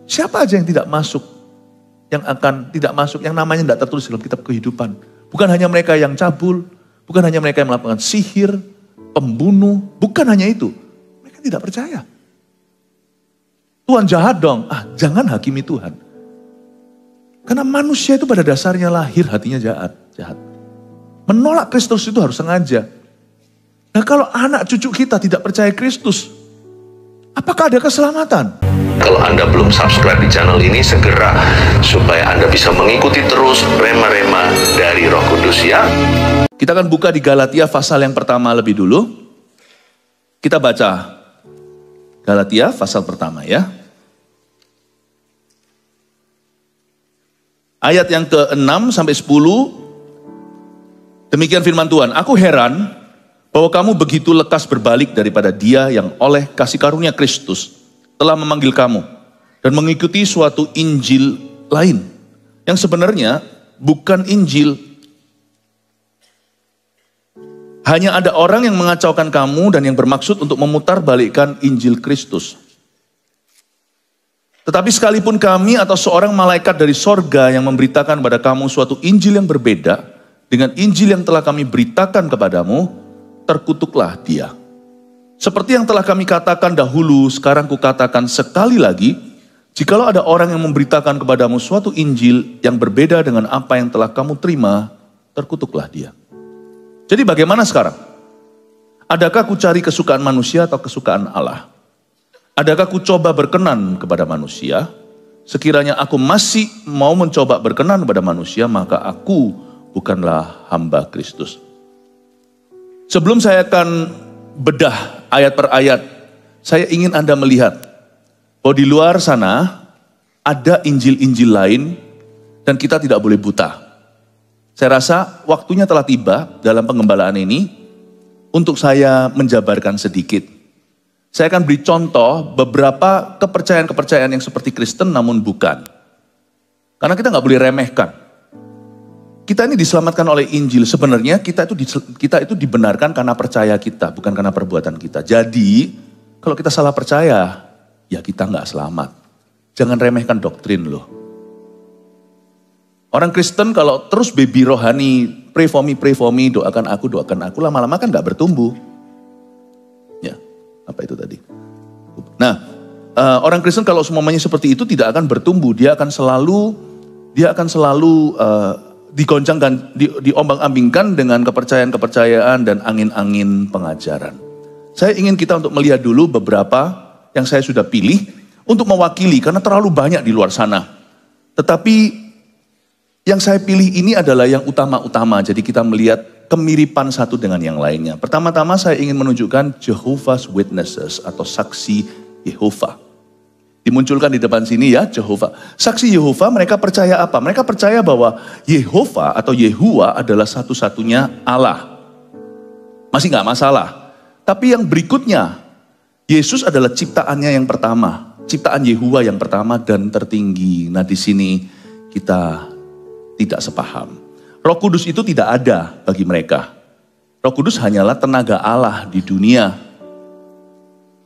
Siapa aja yang tidak masuk, yang akan tidak masuk, yang namanya tidak tertulis dalam kitab kehidupan. Bukan hanya mereka yang cabul, bukan hanya mereka yang melakukan sihir, pembunuh, bukan hanya itu. Mereka tidak percaya. Tuhan jahat dong, jangan hakimi Tuhan. Karena manusia itu pada dasarnya lahir hatinya jahat. Menolak Kristus itu harus sengaja. Nah kalau anak cucu kita tidak percaya Kristus, apakah ada keselamatan? Kalau Anda belum subscribe di channel ini, segera supaya Anda bisa mengikuti terus rema-rema dari Roh Kudus ya. Kita akan buka di Galatia pasal yang pertama lebih dulu. Kita baca Galatia pasal pertama ya. Ayat yang ke-6 sampai 10. Demikian firman Tuhan, aku heran bahwa kamu begitu lekas berbalik daripada Dia yang oleh kasih karunia Kristus telah memanggil kamu dan mengikuti suatu Injil lain yang sebenarnya bukan Injil. Hanya ada orang yang mengacaukan kamu dan yang bermaksud untuk memutarbalikkan Injil Kristus. Tetapi sekalipun kami atau seorang malaikat dari sorga yang memberitakan kepada kamu suatu Injil yang berbeda dengan Injil yang telah kami beritakan kepadamu, terkutuklah dia. Seperti yang telah kami katakan dahulu, sekarang kukatakan sekali lagi, jikalau ada orang yang memberitakan kepadamu suatu Injil yang berbeda dengan apa yang telah kamu terima, terkutuklah dia. Jadi bagaimana sekarang? Adakah ku cari kesukaan manusia atau kesukaan Allah? Adakah ku coba berkenan kepada manusia? Sekiranya aku masih mau mencoba berkenan kepada manusia, maka aku bukanlah hamba Kristus. Sebelum saya akan bedah ayat per ayat, saya ingin Anda melihat bahwa di luar sana ada Injil-Injil lain dan kita tidak boleh buta. Saya rasa waktunya telah tiba dalam pengembalaan ini untuk saya menjabarkan sedikit. Saya akan beri contoh beberapa kepercayaan-kepercayaan yang seperti Kristen namun bukan. Karena kita nggak boleh remehkan. Kita ini diselamatkan oleh Injil. Sebenarnya kita itu dibenarkan karena percaya kita, bukan karena perbuatan kita. Jadi, kalau kita salah percaya, ya kita nggak selamat. Jangan remehkan doktrin loh. Orang Kristen kalau terus baby rohani, pray for me, doakan aku, lama-lama kan nggak bertumbuh. Ya, apa itu tadi? Nah, orang Kristen kalau semuanya seperti itu tidak akan bertumbuh. Dia akan selalu digoncangkan, diombang-ambingkan dengan kepercayaan-kepercayaan dan angin-angin pengajaran. Saya ingin kita untuk melihat dulu beberapa yang saya sudah pilih untuk mewakili karena terlalu banyak di luar sana. Tetapi yang saya pilih ini adalah yang utama-utama. Jadi kita melihat kemiripan satu dengan yang lainnya. Pertama-tama saya ingin menunjukkan Jehovah's Witnesses atau saksi Yehova. Dimunculkan di depan sini ya, Jehovah. Saksi Yehova mereka percaya apa? Mereka percaya bahwa Yehova atau Yehuwa adalah satu-satunya Allah. Masih nggak masalah. Tapi yang berikutnya, Yesus adalah ciptaannya yang pertama. Ciptaan Yehuwa yang pertama dan tertinggi. Nah di sini kita tidak sepaham. Roh Kudus itu tidak ada bagi mereka. Roh Kudus hanyalah tenaga Allah di dunia.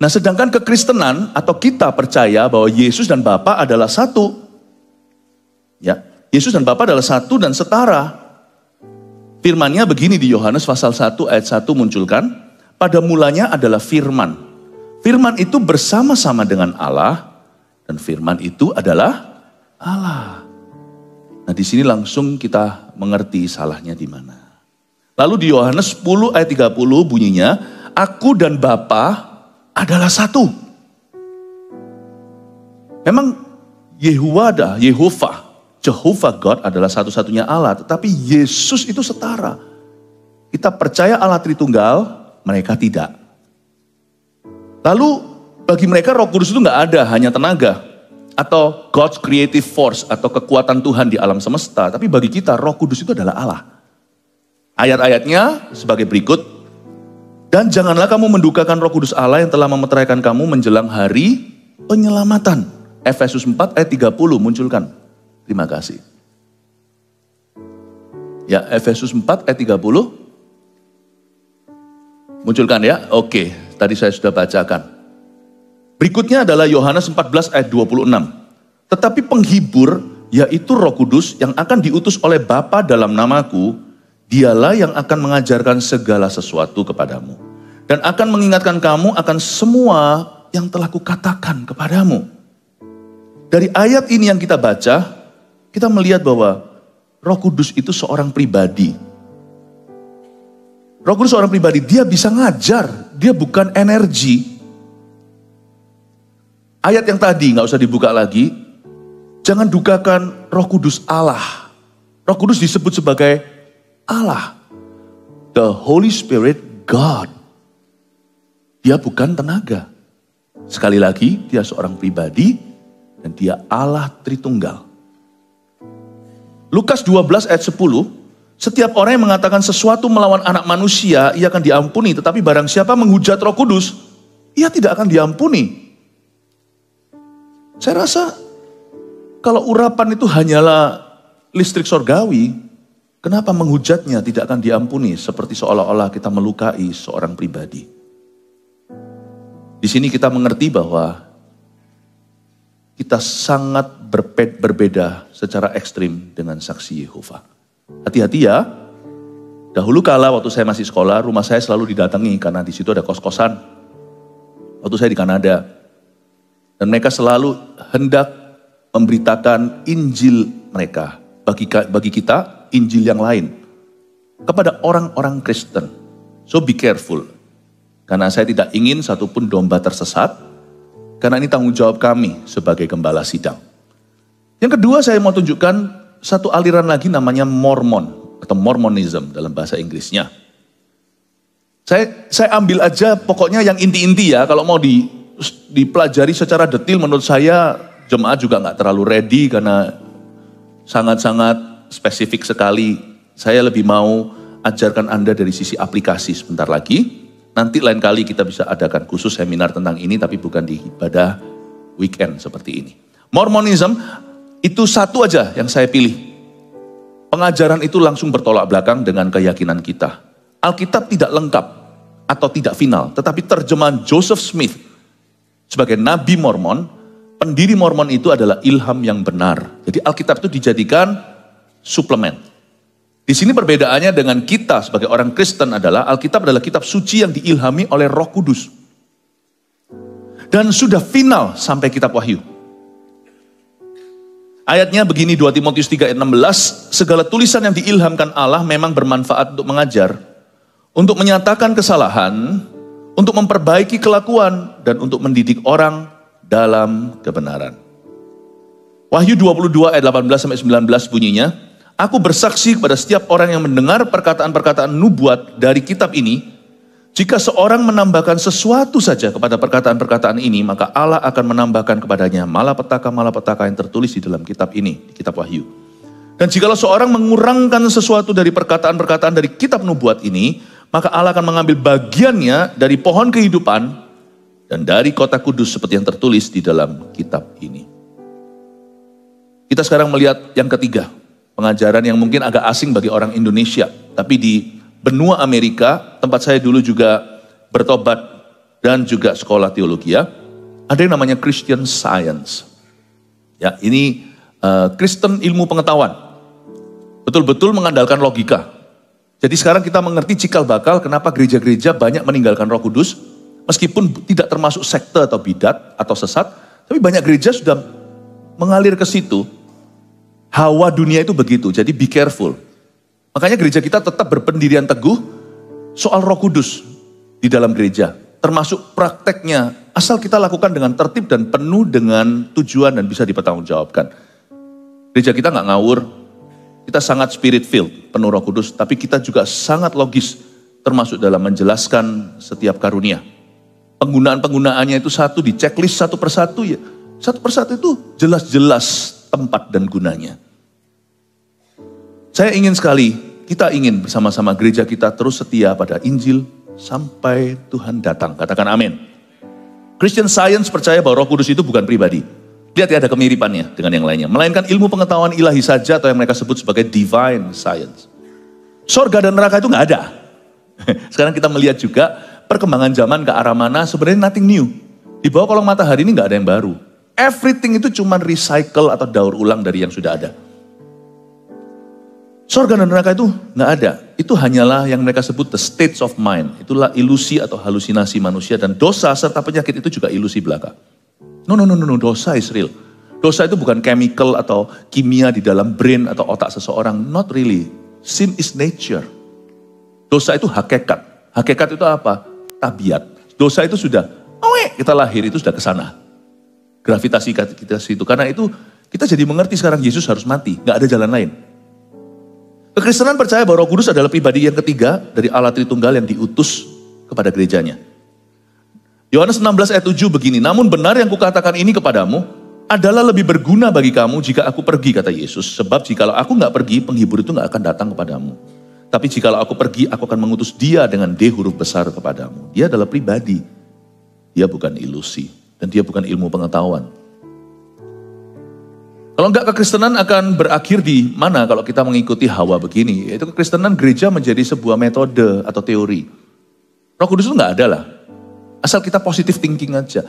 Nah sedangkan kekristenan atau kita percaya bahwa Yesus dan Bapa adalah satu. Ya, Yesus dan Bapa adalah satu dan setara. Firman-Nya begini di Yohanes pasal 1 ayat 1 munculkan. Pada mulanya adalah firman. Firman itu bersama-sama dengan Allah dan firman itu adalah Allah. Nah di sini langsung kita mengerti salahnya di mana. Lalu di Yohanes 10 ayat 30 bunyinya, aku dan Bapa adalah satu. Memang Yehovah, Jehovah God adalah satu-satunya Allah. Tetapi Yesus itu setara. Kita percaya Allah Tritunggal, mereka tidak. Lalu bagi mereka Roh Kudus itu nggak ada, hanya tenaga. Atau God's creative force, atau kekuatan Tuhan di alam semesta. Tapi bagi kita Roh Kudus itu adalah Allah. Ayat-ayatnya sebagai berikut. Dan janganlah kamu mendukakan Roh Kudus Allah yang telah memeteraikan kamu menjelang hari penyelamatan. Efesus 4 ayat 30 munculkan. Terima kasih. Ya, Efesus 4 ayat 30. Munculkan ya? Oke, tadi saya sudah bacakan. Berikutnya adalah Yohanes 14 ayat 26. Tetapi penghibur, yaitu Roh Kudus yang akan diutus oleh Bapa dalam namaku, dialah yang akan mengajarkan segala sesuatu kepadamu. Dan akan mengingatkan kamu akan semua yang telah kukatakan kepadamu. Dari ayat ini yang kita baca, kita melihat bahwa Roh Kudus itu seorang pribadi. Roh Kudus seorang pribadi, dia bisa ngajar, dia bukan energi. Ayat yang tadi nggak usah dibuka lagi. Jangan dukakan Roh Kudus Allah. Roh Kudus disebut sebagai Allah. The Holy Spirit God. Dia bukan tenaga. Sekali lagi, dia seorang pribadi dan dia Allah Tritunggal. Lukas 12 ayat 10, setiap orang yang mengatakan sesuatu melawan anak manusia, ia akan diampuni. Tetapi barang siapa menghujat Roh Kudus, ia tidak akan diampuni. Saya rasa kalau urapan itu hanyalah listrik sorgawi, kenapa menghujatnya tidak akan diampuni seperti seolah-olah kita melukai seorang pribadi. Di sini kita mengerti bahwa kita sangat berbeda secara ekstrim dengan saksi Yehova. Hati-hati ya, dahulu kala waktu saya masih sekolah, rumah saya selalu didatangi karena di situ ada kos-kosan. Waktu saya di Kanada. Dan mereka selalu hendak memberitakan Injil mereka. Bagi kita, Injil yang lain. Kepada orang-orang Kristen. So be careful. Karena saya tidak ingin satupun domba tersesat. Karena ini tanggung jawab kami sebagai gembala sidang. Yang kedua saya mau tunjukkan satu aliran lagi namanya Mormon. Atau Mormonism dalam bahasa Inggrisnya. Saya ambil aja pokoknya yang inti-inti ya. Kalau mau dipelajari secara detail menurut saya jemaat juga nggak terlalu ready karena sangat-sangat spesifik sekali. Saya lebih mau ajarkan Anda dari sisi aplikasi sebentar lagi. Nanti lain kali kita bisa adakan khusus seminar tentang ini tapi bukan di ibadah weekend seperti ini. Mormonism itu satu aja yang saya pilih. Pengajaran itu langsung bertolak belakang dengan keyakinan kita. Alkitab tidak lengkap atau tidak final, tetapi terjemahan Joseph Smith sebagai Nabi Mormon, pendiri Mormon itu adalah ilham yang benar. Jadi Alkitab itu dijadikan suplemen. Di sini perbedaannya dengan kita sebagai orang Kristen adalah Alkitab adalah kitab suci yang diilhami oleh Roh Kudus. Dan sudah final sampai kitab Wahyu. Ayatnya begini 2 Timotius 3 ayat 16, segala tulisan yang diilhamkan Allah memang bermanfaat untuk mengajar, untuk menyatakan kesalahan, untuk memperbaiki kelakuan, dan untuk mendidik orang dalam kebenaran. Wahyu 22 ayat 18-19 bunyinya, aku bersaksi kepada setiap orang yang mendengar perkataan-perkataan nubuat dari kitab ini, jika seorang menambahkan sesuatu saja kepada perkataan-perkataan ini, maka Allah akan menambahkan kepadanya malapetaka-malapetaka yang tertulis di dalam kitab ini, di kitab Wahyu. Dan jikalau seorang mengurangkan sesuatu dari perkataan-perkataan dari kitab nubuat ini, maka Allah akan mengambil bagiannya dari pohon kehidupan dan dari kota kudus seperti yang tertulis di dalam kitab ini. Kita sekarang melihat yang ketiga, pengajaran yang mungkin agak asing bagi orang Indonesia. Tapi di benua Amerika, tempat saya dulu juga bertobat dan juga sekolah teologi ya, ada yang namanya Christian Science. Ya, ini Kristen ilmu pengetahuan. Betul-betul mengandalkan logika. Jadi sekarang kita mengerti cikal bakal kenapa gereja-gereja banyak meninggalkan Roh Kudus, meskipun tidak termasuk sekte atau bidat atau sesat, tapi banyak gereja sudah mengalir ke situ. Hawa dunia itu begitu, jadi be careful. Makanya gereja kita tetap berpendirian teguh soal Roh Kudus di dalam gereja, termasuk prakteknya, asal kita lakukan dengan tertib dan penuh dengan tujuan dan bisa dipertanggungjawabkan. Gereja kita nggak ngawur. Kita sangat spirit filled, penuh Roh Kudus, tapi kita juga sangat logis, termasuk dalam menjelaskan setiap karunia. Penggunaan-penggunaannya itu satu, di checklist satu persatu ya. Satu persatu itu jelas-jelas tempat dan gunanya. Saya ingin sekali, kita ingin bersama-sama gereja kita terus setia pada Injil sampai Tuhan datang. Katakan amin. Christian Science percaya bahwa Roh Kudus itu bukan pribadi. Lihat ya ada kemiripannya dengan yang lainnya. Melainkan ilmu pengetahuan ilahi saja atau yang mereka sebut sebagai divine science. Sorga dan neraka itu nggak ada. Sekarang kita melihat juga perkembangan zaman ke arah mana sebenarnya nothing new. Di bawah kolong matahari ini nggak ada yang baru. Everything itu cuma recycle atau daur ulang dari yang sudah ada. Surga dan neraka itu nggak ada. Itu hanyalah yang mereka sebut the states of mind. Itulah ilusi atau halusinasi manusia. Dan dosa serta penyakit itu juga ilusi belaka. No, dosa is real. Dosa itu bukan chemical atau kimia di dalam brain atau otak seseorang. Not really. Sin is nature. Dosa itu hakikat. Hakikat itu apa? Tabiat. Dosa itu sudah, kita lahir itu sudah ke sana. Gravitasi kita situ. Karena itu kita jadi mengerti sekarang Yesus harus mati. Gak ada jalan lain. Kekristenan percaya bahwa Roh Kudus adalah pribadi yang ketiga dari Allah Tritunggal yang diutus kepada gerejanya. Yohanes 16 ayat 7 begini, namun benar yang kukatakan ini kepadamu adalah lebih berguna bagi kamu jika aku pergi, kata Yesus. Sebab jikalau aku gak pergi, penghibur itu gak akan datang kepadamu. Tapi jikalau aku pergi, aku akan mengutus dia dengan D huruf besar kepadamu. Dia adalah pribadi. Dia bukan ilusi. Dan dia bukan ilmu pengetahuan. Kalau enggak, kekristenan akan berakhir di mana kalau kita mengikuti Hawa begini. Yaitu kekristenan gereja menjadi sebuah metode atau teori. Roh Kudus itu enggak ada lah. Asal kita positive thinking aja.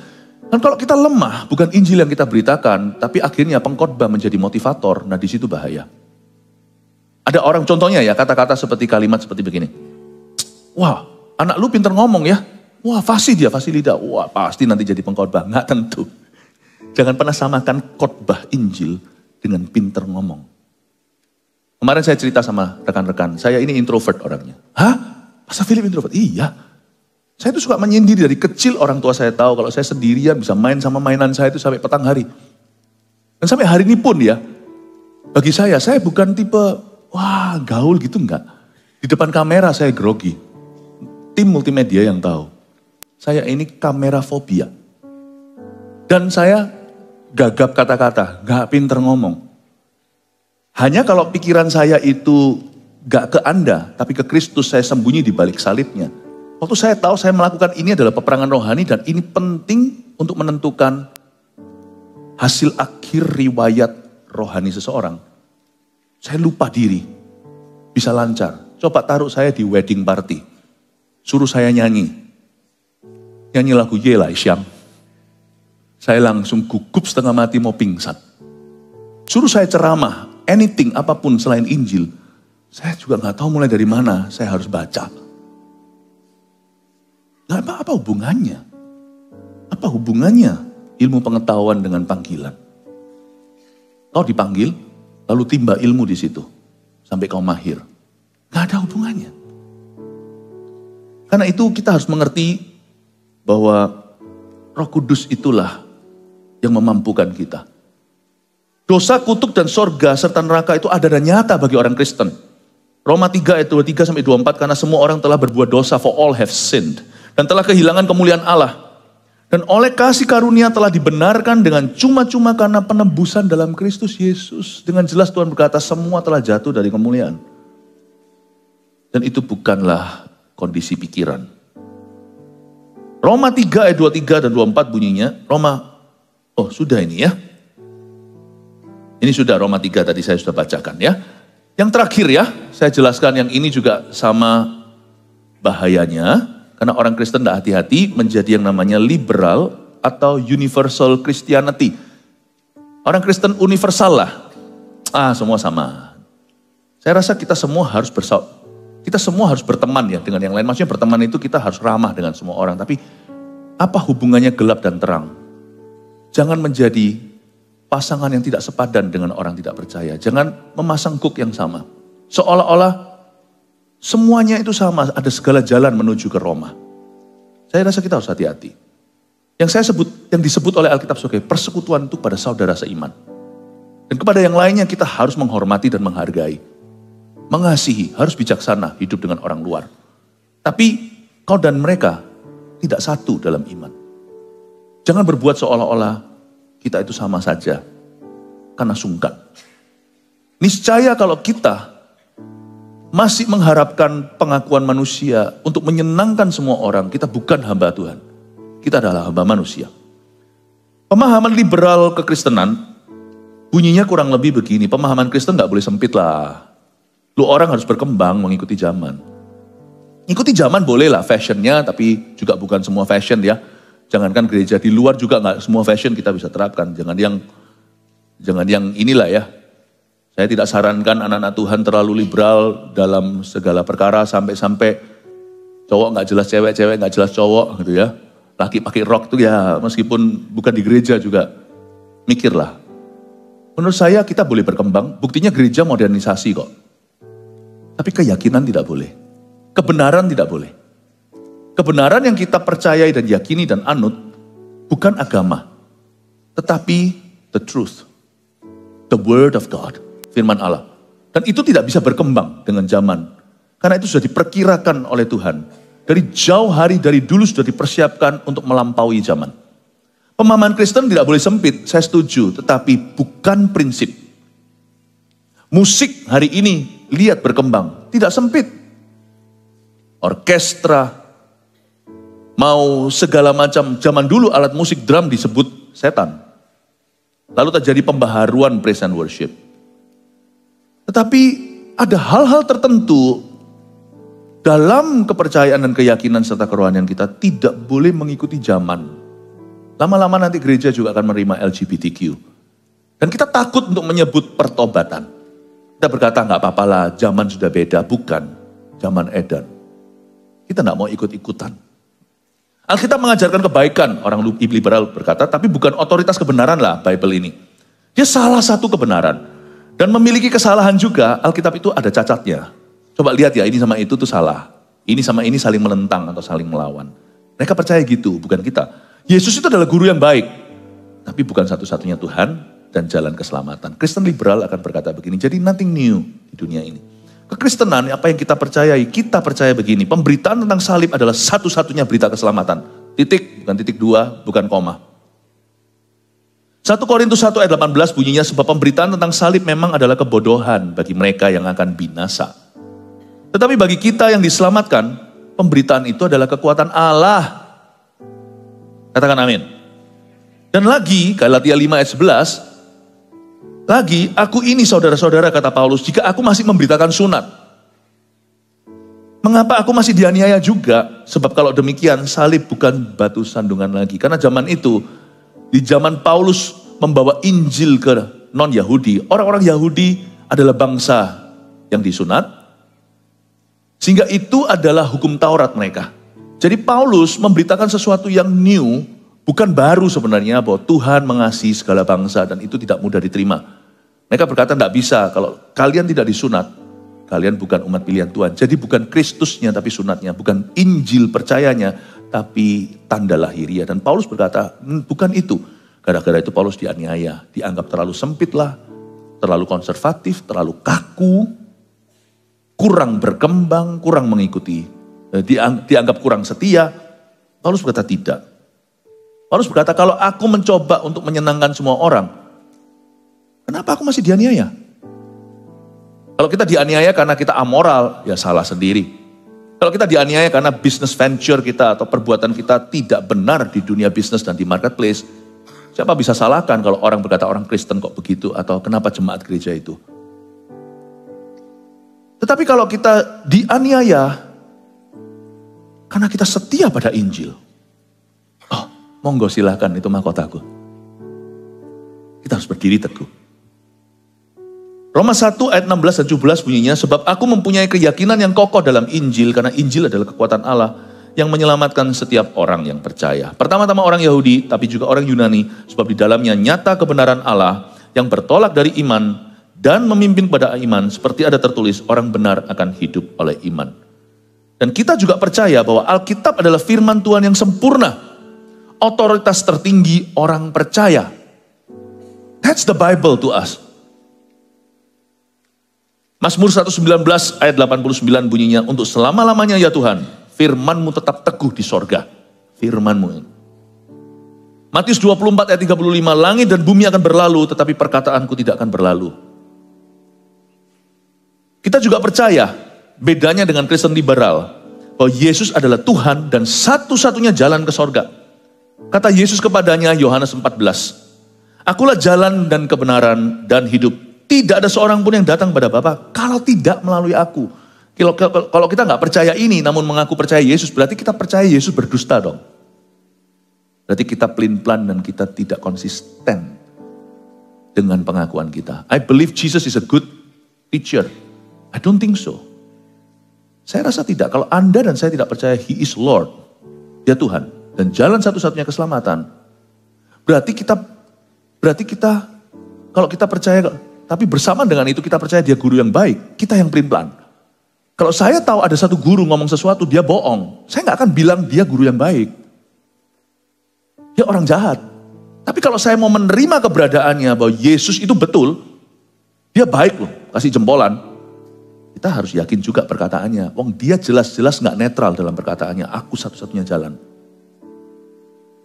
Dan kalau kita lemah, bukan Injil yang kita beritakan, tapi akhirnya pengkhotbah menjadi motivator, nah di situ bahaya. Ada orang contohnya ya, kata-kata seperti kalimat seperti begini. Wah, anak lu pinter ngomong ya. Wah, fasih dia, fasih lidah. Wah, pasti nanti jadi pengkhotbah. Enggak tentu. Jangan pernah samakan khotbah Injil dengan pinter ngomong. Kemarin saya cerita sama rekan-rekan, saya ini introvert orangnya. Hah? Pastor Philip introvert? Iya. Saya tuh suka menyendiri dari kecil, orang tua saya tahu kalau saya sendirian bisa main sama mainan saya itu sampai petang hari. Dan sampai hari ini pun ya, bagi saya bukan tipe, wah gaul gitu enggak. Di depan kamera saya grogi. Tim multimedia yang tahu. Saya ini kamera fobia. Dan saya gagap kata-kata, gak pinter ngomong. Hanya kalau pikiran saya itu gak ke Anda, tapi ke Kristus, saya sembunyi di balik salibnya. Waktu saya tahu saya melakukan ini adalah peperangan rohani dan ini penting untuk menentukan hasil akhir riwayat rohani seseorang. Saya lupa diri, bisa lancar. Coba taruh saya di wedding party, suruh saya nyanyi lagu Yelah Isyam. Saya langsung gugup setengah mati mau pingsan. Suruh saya ceramah, anything, apapun selain Injil. Saya juga gak tahu mulai dari mana saya harus baca. Nah, apa hubungannya? Apa hubungannya ilmu pengetahuan dengan panggilan? Kau dipanggil, lalu timba ilmu di situ. Sampai kau mahir. Gak ada hubungannya. Karena itu kita harus mengerti bahwa Roh Kudus itulah yang memampukan kita. Dosa, kutuk, dan sorga serta neraka itu ada dan nyata bagi orang Kristen. Roma 3 ayat 23 sampai 24, karena semua orang telah berbuat dosa, for all have sinned. Dan telah kehilangan kemuliaan Allah. Dan oleh kasih karunia telah dibenarkan dengan cuma-cuma karena penebusan dalam Kristus Yesus. Dengan jelas Tuhan berkata semua telah jatuh dari kemuliaan. Dan itu bukanlah kondisi pikiran. Roma 3 ayat 23 dan 24 bunyinya. Sudah ini ya. Ini sudah Roma 3 tadi saya sudah bacakan ya. Yang terakhir ya, saya jelaskan yang ini juga sama bahayanya. Karena orang Kristen tidak hati-hati menjadi yang namanya liberal atau universal Christianity. Orang Kristen universal lah. Semua sama. Saya rasa kita semua harus berteman ya dengan yang lain. Maksudnya berteman itu kita harus ramah dengan semua orang. Tapi apa hubungannya gelap dan terang? Jangan menjadi pasangan yang tidak sepadan dengan orang tidak percaya. Jangan memasang hook yang sama. Seolah-olah semuanya itu sama, ada segala jalan menuju ke Roma. Saya rasa kita harus hati-hati. Yang disebut oleh Alkitab sebagai persekutuan itu pada saudara seiman. Dan kepada yang lainnya kita harus menghormati dan menghargai. Mengasihi, harus bijaksana hidup dengan orang luar. Tapi kau dan mereka tidak satu dalam iman. Jangan berbuat seolah-olah kita itu sama saja. Karena sungkan. Niscaya kalau kita masih mengharapkan pengakuan manusia untuk menyenangkan semua orang, kita bukan hamba Tuhan. Kita adalah hamba manusia. Pemahaman liberal kekristenan bunyinya kurang lebih begini. Pemahaman Kristen gak boleh sempit lah. Lu orang harus berkembang mengikuti zaman. Ikuti zaman boleh lah fashionnya, tapi juga bukan semua fashion ya. Jangankan gereja, di luar juga nggak semua fashion kita bisa terapkan. Jangan yang inilah ya. Saya tidak sarankan anak-anak Tuhan terlalu liberal dalam segala perkara sampai cowok nggak jelas cewek, cewek nggak jelas cowok gitu ya. Laki pakai rok tuh ya meskipun bukan di gereja juga mikirlah. Menurut saya kita boleh berkembang, buktinya gereja modernisasi kok. Tapi keyakinan tidak boleh. Kebenaran tidak boleh. Kebenaran yang kita percayai dan yakini dan anut bukan agama, tetapi the truth, the word of God, firman Allah. Dan itu tidak bisa berkembang dengan zaman, karena itu sudah diperkirakan oleh Tuhan. Dari jauh hari, dari dulu sudah dipersiapkan untuk melampaui zaman. Pemahaman Kristen tidak boleh sempit, saya setuju, tetapi bukan prinsip. Musik hari ini, lihat berkembang, tidak sempit. Orkestra, mau segala macam, zaman dulu alat musik drum disebut setan. Lalu terjadi pembaharuan praise and worship. Tetapi ada hal-hal tertentu dalam kepercayaan dan keyakinan serta kerohanian kita tidak boleh mengikuti zaman. Lama-lama nanti gereja juga akan menerima LGBTQ. Dan kita takut untuk menyebut pertobatan. Kita berkata nggak apa-apa lah, zaman sudah beda, bukan zaman edan. Kita nggak mau ikut-ikutan. Alkitab mengajarkan kebaikan, orang liberal berkata, tapi bukan otoritas kebenaran lah Bible ini. Dia salah satu kebenaran. Dan memiliki kesalahan juga, Alkitab itu ada cacatnya. Coba lihat ya, ini sama itu tuh salah. Ini sama ini saling menentang atau saling melawan. Mereka percaya gitu, bukan kita. Yesus itu adalah guru yang baik. Tapi bukan satu-satunya Tuhan dan jalan keselamatan. Kristen liberal akan berkata begini, jadi nothing new di dunia ini. Kekristenan, apa yang kita percayai, kita percaya begini. Pemberitaan tentang salib adalah satu-satunya berita keselamatan. Titik, bukan titik dua, bukan koma. 1 Korintus 1 ayat 18 bunyinya, sebab pemberitaan tentang salib memang adalah kebodohan bagi mereka yang akan binasa. Tetapi bagi kita yang diselamatkan, pemberitaan itu adalah kekuatan Allah. Katakan amin. Dan lagi, Galatia 5 ayat 11, lagi, aku ini saudara-saudara kata Paulus, jika aku masih memberitakan sunat. Mengapa aku masih dianiaya juga? Sebab kalau demikian salib bukan batu sandungan lagi. Karena zaman itu, di zaman Paulus membawa Injil ke non-Yahudi. Orang-orang Yahudi adalah bangsa yang disunat. Sehingga itu adalah hukum Taurat mereka. Jadi Paulus memberitakan sesuatu yang new, bukan baru sebenarnya, bahwa Tuhan mengasihi segala bangsa dan itu tidak mudah diterima. Mereka berkata tidak bisa, kalau kalian tidak disunat, kalian bukan umat pilihan Tuhan. Jadi bukan Kristusnya tapi sunatnya, bukan Injil percayanya, tapi tanda lahiriah. Dan Paulus berkata, bukan itu. Gara-gara itu Paulus dianiaya, dianggap terlalu sempit lah, terlalu konservatif, terlalu kaku, kurang berkembang, kurang mengikuti, dianggap kurang setia. Paulus berkata tidak. Paulus berkata, kalau aku mencoba untuk menyenangkan semua orang, kenapa aku masih dianiaya? Kalau kita dianiaya karena kita amoral, ya salah sendiri. Kalau kita dianiaya karena business venture kita atau perbuatan kita tidak benar di dunia bisnis dan di marketplace, siapa bisa salahkan kalau orang berkata orang Kristen kok begitu atau kenapa jemaat gereja itu? Tetapi kalau kita dianiaya karena kita setia pada Injil, monggo silahkan, itu mahkotaku. Kita harus berdiri teguh. Roma 1 ayat 16 dan 17 bunyinya, sebab aku mempunyai keyakinan yang kokoh dalam Injil, karena Injil adalah kekuatan Allah yang menyelamatkan setiap orang yang percaya. Pertama-tama orang Yahudi, tapi juga orang Yunani, sebab di dalamnya nyata kebenaran Allah yang bertolak dari iman dan memimpin pada iman, seperti ada tertulis, orang benar akan hidup oleh iman. Dan kita juga percaya bahwa Alkitab adalah firman Tuhan yang sempurna, otoritas tertinggi orang percaya. That's the Bible to us. Mazmur 119 ayat 89 bunyinya, untuk selama-lamanya ya Tuhan, firman-Mu tetap teguh di sorga. Firman-Mu. Matius 24 ayat 35, langit dan bumi akan berlalu, tetapi perkataanku tidak akan berlalu. Kita juga percaya, bedanya dengan Kristen liberal, bahwa Yesus adalah Tuhan dan satu-satunya jalan ke sorga. Kata Yesus kepadanya, Yohanes 14, akulah jalan dan kebenaran dan hidup. Tidak ada seorang pun yang datang pada Bapa kalau tidak melalui aku. Kalau kita nggak percaya ini namun mengaku percaya Yesus, berarti kita percaya Yesus berdusta dong. Berarti kita pelin-pelan dan kita tidak konsisten dengan pengakuan kita. I believe Jesus is a good teacher. I don't think so. Saya rasa tidak. Kalau Anda dan saya tidak percaya He is Lord, Dia Tuhan, dan jalan satu-satunya keselamatan, berarti kita kalau kita percaya, tapi bersamaan dengan itu kita percaya Dia guru yang baik, kita yang pelin-pelan. Kalau saya tahu ada satu guru ngomong sesuatu, dia bohong, saya nggak akan bilang dia guru yang baik. Dia orang jahat. Tapi kalau saya mau menerima keberadaannya bahwa Yesus itu betul, dia baik loh, kasih jempolan. Kita harus yakin juga perkataannya. Wong dia jelas-jelas nggak netral dalam perkataannya. Aku satu-satunya jalan.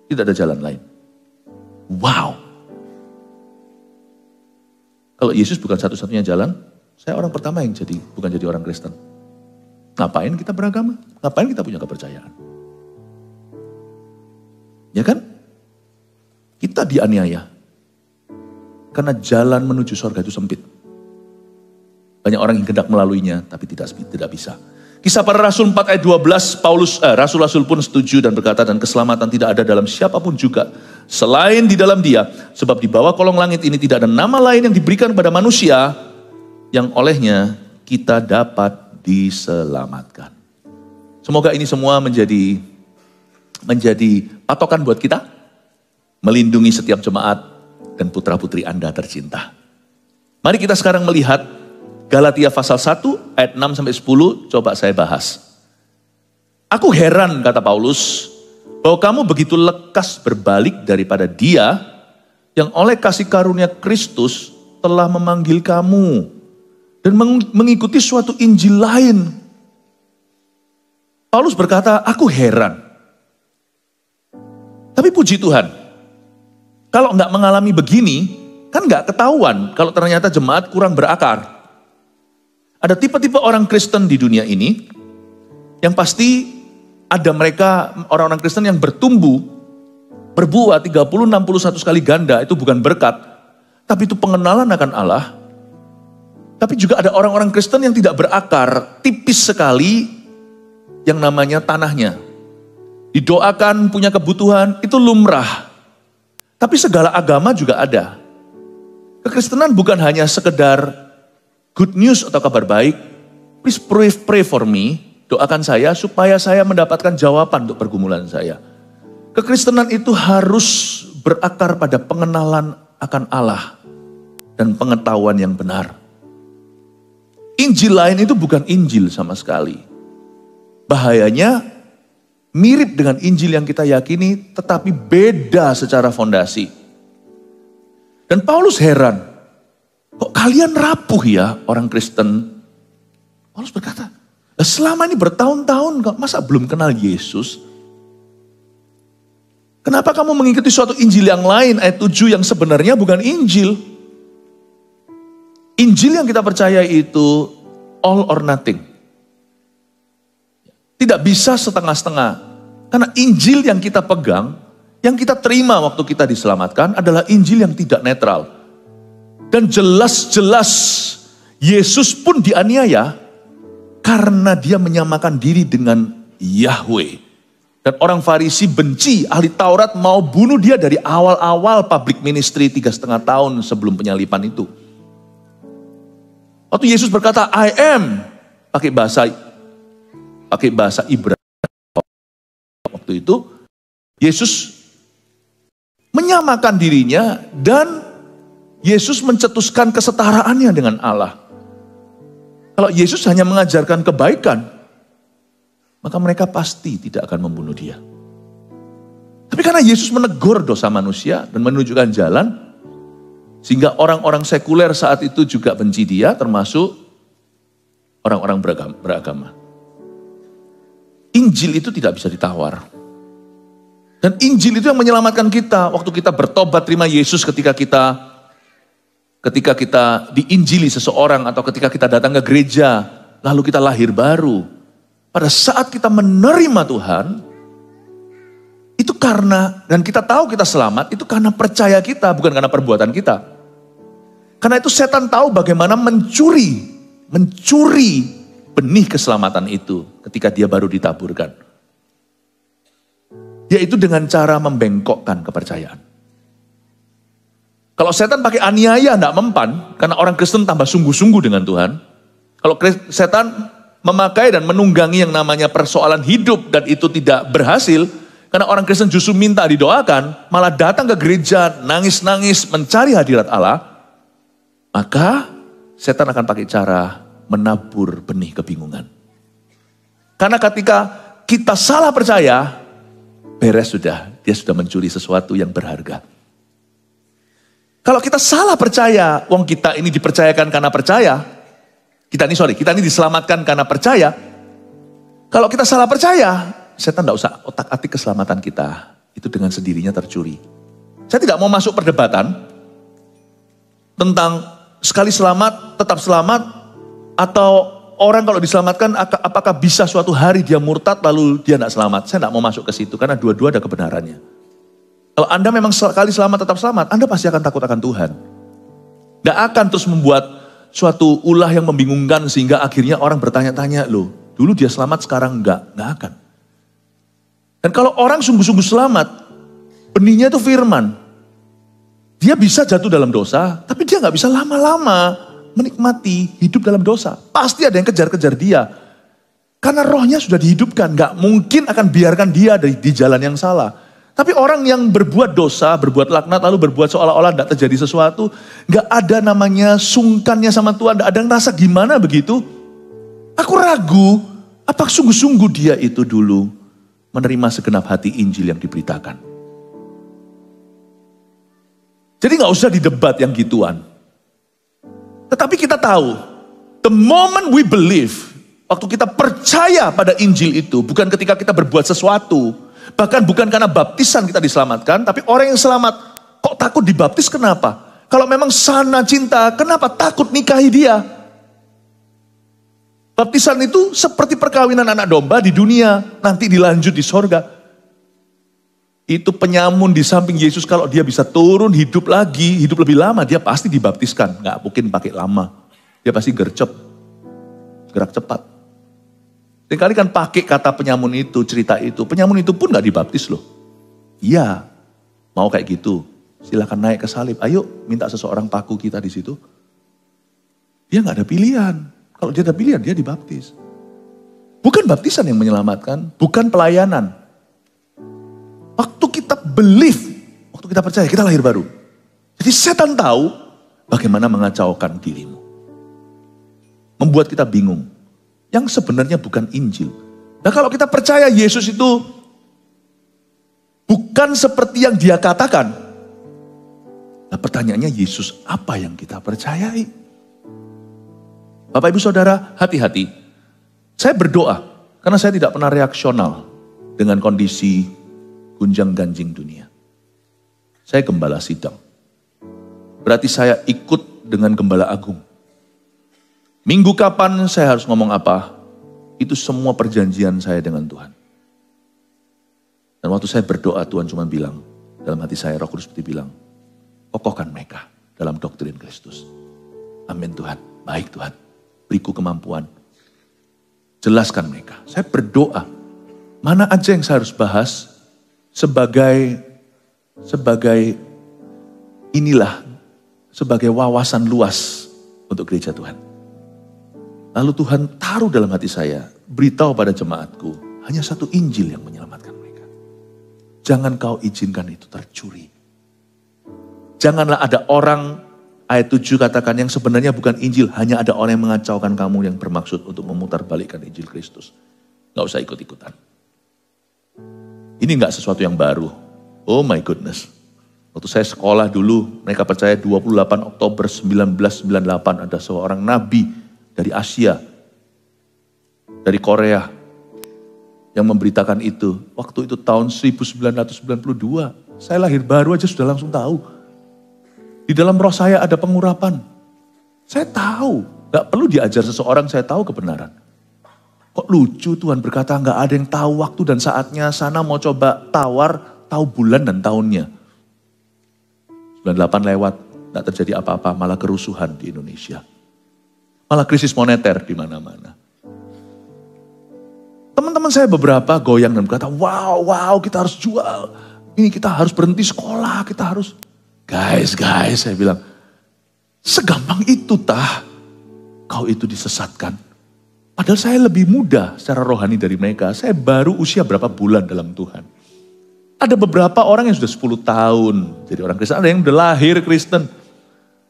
Tidak ada jalan lain. Wow. Kalau Yesus bukan satu-satunya jalan, saya orang pertama yang bukan jadi orang Kristen. Ngapain kita beragama? Ngapain kita punya kepercayaan? Ya kan? Kita dianiaya. Karena jalan menuju surga itu sempit. Banyak orang yang hendak melaluinya, tapi tidak bisa. Kisah Para Rasul 4 ayat 12, Rasul-Rasul pun setuju dan berkata, dan keselamatan tidak ada dalam siapapun juga, selain di dalam Dia. Sebab di bawah kolong langit ini tidak ada nama lain yang diberikan kepada manusia, yang olehnya kita dapat diselamatkan. Semoga ini semua menjadi patokan buat kita, melindungi setiap jemaat dan putra-putri Anda tercinta. Mari kita sekarang melihat Galatia pasal 1 ayat 6-10, coba saya bahas. Aku heran, kata Paulus, bahwa kamu begitu lekas berbalik daripada Dia yang oleh kasih karunia Kristus telah memanggil kamu dan mengikuti suatu Injil lain. Paulus berkata, aku heran. Tapi puji Tuhan, kalau nggak mengalami begini, kan nggak ketahuan kalau ternyata jemaat kurang berakar. Ada tipe-tipe orang Kristen di dunia ini, yang pasti ada mereka orang-orang Kristen yang bertumbuh, berbuah 30-61 kali ganda, itu bukan berkat, tapi itu pengenalan akan Allah. Tapi juga ada orang-orang Kristen yang tidak berakar, tipis sekali yang namanya tanahnya. Didoakan, punya kebutuhan, itu lumrah. Tapi segala agama juga ada. Kekristenan bukan hanya sekedar good news atau kabar baik. Please pray for me, doakan saya supaya saya mendapatkan jawaban untuk pergumulan saya. Kekristenan itu harus berakar pada pengenalan akan Allah dan pengetahuan yang benar. Injil lain itu bukan Injil sama sekali. Bahayanya mirip dengan Injil yang kita yakini, tetapi beda secara fondasi. Dan Paulus heran, kok kalian rapuh ya orang Kristen? Paulus berkata, selama ini bertahun-tahun, masa belum kenal Yesus? Kenapa kamu mengikuti suatu Injil yang lain, ayat 7 yang sebenarnya bukan Injil? Injil yang kita percaya itu all or nothing. Tidak bisa setengah-setengah. Karena Injil yang kita pegang, yang kita terima waktu kita diselamatkan adalah Injil yang tidak netral. Dan jelas-jelas Yesus pun dianiaya karena dia menyamakan diri dengan Yahweh. Dan orang Farisi benci, ahli Taurat mau bunuh dia dari awal-awal public ministry 3,5 tahun sebelum penyalipan itu. Waktu Yesus berkata, I am, pakai bahasa Ibrani. Waktu itu, Yesus menyamakan dirinya dan Yesus mencetuskan kesetaraannya dengan Allah. Kalau Yesus hanya mengajarkan kebaikan, maka mereka pasti tidak akan membunuh dia. Tapi karena Yesus menegur dosa manusia dan menunjukkan jalan, sehingga orang-orang sekuler saat itu juga benci dia, termasuk orang-orang beragama. Injil itu tidak bisa ditawar. Dan Injil itu yang menyelamatkan kita. Waktu kita bertobat terima Yesus, ketika kita diinjili seseorang, atau ketika kita datang ke gereja, lalu kita lahir baru. Pada saat kita menerima Tuhan, itu karena, dan kita tahu kita selamat, itu karena percaya kita, bukan karena perbuatan kita. Karena itu setan tahu bagaimana mencuri benih keselamatan itu ketika dia baru ditaburkan. Yaitu dengan cara membengkokkan kepercayaan. Kalau setan pakai aniaya tidak mempan, karena orang Kristen tambah sungguh-sungguh dengan Tuhan. Kalau setan memakai dan menunggangi yang namanya persoalan hidup dan itu tidak berhasil, karena orang Kristen justru minta didoakan, malah datang ke gereja, nangis-nangis mencari hadirat Allah, maka setan akan pakai cara menabur benih kebingungan. Karena ketika kita salah percaya, beres sudah, dia sudah mencuri sesuatu yang berharga. Kalau kita salah percaya, wong kita ini dipercayakan karena percaya, kita ini diselamatkan karena percaya. Kalau kita salah percaya, setan tidak usah otak-atik keselamatan kita. Itu dengan sendirinya tercuri. Saya tidak mau masuk perdebatan tentang sekali selamat, tetap selamat, atau orang kalau diselamatkan, apakah bisa suatu hari dia murtad lalu dia tidak selamat? Saya tidak mau masuk ke situ karena dua-dua ada kebenarannya. Kalau Anda memang sekali selamat tetap selamat, Anda pasti akan takut akan Tuhan. Tidak akan terus membuat suatu ulah yang membingungkan sehingga akhirnya orang bertanya-tanya, loh dulu dia selamat sekarang enggak akan. Dan kalau orang sungguh-sungguh selamat, benihnya itu firman. Dia bisa jatuh dalam dosa, tapi dia nggak bisa lama-lama menikmati hidup dalam dosa. Pasti ada yang kejar-kejar dia. Karena rohnya sudah dihidupkan. Gak mungkin akan biarkan dia di jalan yang salah. Tapi orang yang berbuat dosa, berbuat laknat, lalu berbuat seolah-olah tidak terjadi sesuatu. Gak ada namanya sungkannya sama Tuhan. Gak ada yang rasa gimana begitu. Aku ragu, apa sungguh-sungguh dia itu dulu menerima segenap hati Injil yang diberitakan. Jadi gak usah didebat yang gituan. Tetapi kita tahu, the moment we believe, waktu kita percaya pada Injil itu, bukan ketika kita berbuat sesuatu, bahkan bukan karena baptisan kita diselamatkan, tapi orang yang selamat, kok takut dibaptis kenapa? Kalau memang sana cinta, kenapa takut nikahi dia? Baptisan itu seperti perkawinan anak domba di dunia, nanti dilanjut di sorga. Itu penyamun di samping Yesus, kalau dia bisa turun hidup lagi, hidup lebih lama, dia pasti dibaptiskan. Nggak mungkin pakai lama. Dia pasti gercep, gerak cepat. Sekali kan pakai kata penyamun itu, cerita itu. Penyamun itu pun nggak dibaptis loh. Iya, mau kayak gitu. Silahkan naik ke salib. Ayo minta seseorang paku kita di situ. Dia nggak ada pilihan. Kalau dia ada pilihan, dia dibaptis. Bukan baptisan yang menyelamatkan, bukan pelayanan. Waktu kita believe, waktu kita percaya, kita lahir baru. Jadi setan tahu bagaimana mengacaukan dirimu. Membuat kita bingung. Yang sebenarnya bukan Injil. Nah kalau kita percaya Yesus itu bukan seperti yang dia katakan. Nah pertanyaannya, Yesus apa yang kita percayai? Bapak Ibu Saudara, hati-hati. Saya berdoa karena saya tidak pernah reaksional dengan kondisi gunjang ganjing dunia. Saya gembala sidang. Berarti saya ikut dengan gembala agung. Minggu kapan saya harus ngomong apa, itu semua perjanjian saya dengan Tuhan. Dan waktu saya berdoa, Tuhan cuma bilang, dalam hati saya Roh Kudus seperti bilang, kokohkan mereka dalam doktrin Kristus. Amin Tuhan, baik Tuhan, beriku kemampuan. Jelaskan mereka. Saya berdoa, mana aja yang saya harus bahas, sebagai wawasan luas untuk gereja Tuhan. Lalu Tuhan taruh dalam hati saya, beritahu pada jemaatku, hanya satu Injil yang menyelamatkan mereka. Jangan kau izinkan itu tercuri. Janganlah ada orang, ayat 7 katakan, yang sebenarnya bukan Injil, hanya ada orang yang mengacaukan kamu yang bermaksud untuk memutarbalikkan Injil Kristus. Gak usah ikut-ikutan. Ini enggak sesuatu yang baru. Oh my goodness. Waktu saya sekolah dulu, mereka percaya 28 Oktober 1998 ada seorang nabi dari Asia, dari Korea, yang memberitakan itu. Waktu itu tahun 1992. Saya lahir baru aja sudah langsung tahu. Di dalam roh saya ada pengurapan. Saya tahu. Gak perlu diajar seseorang, saya tahu kebenaran. Kok lucu Tuhan berkata nggak ada yang tahu waktu dan saatnya, sana mau coba tahu bulan dan tahunnya. 98 lewat, nggak terjadi apa-apa, malah kerusuhan di Indonesia. Malah krisis moneter di mana-mana. Teman-teman saya beberapa goyang dan berkata, wow kita harus jual. Ini kita harus berhenti sekolah, kita harus. Guys, saya bilang, segampang itu tah, kau itu disesatkan. Padahal saya lebih muda secara rohani dari mereka. Saya baru usia berapa bulan dalam Tuhan. Ada beberapa orang yang sudah 10 tahun jadi orang Kristen. Ada yang udah lahir Kristen.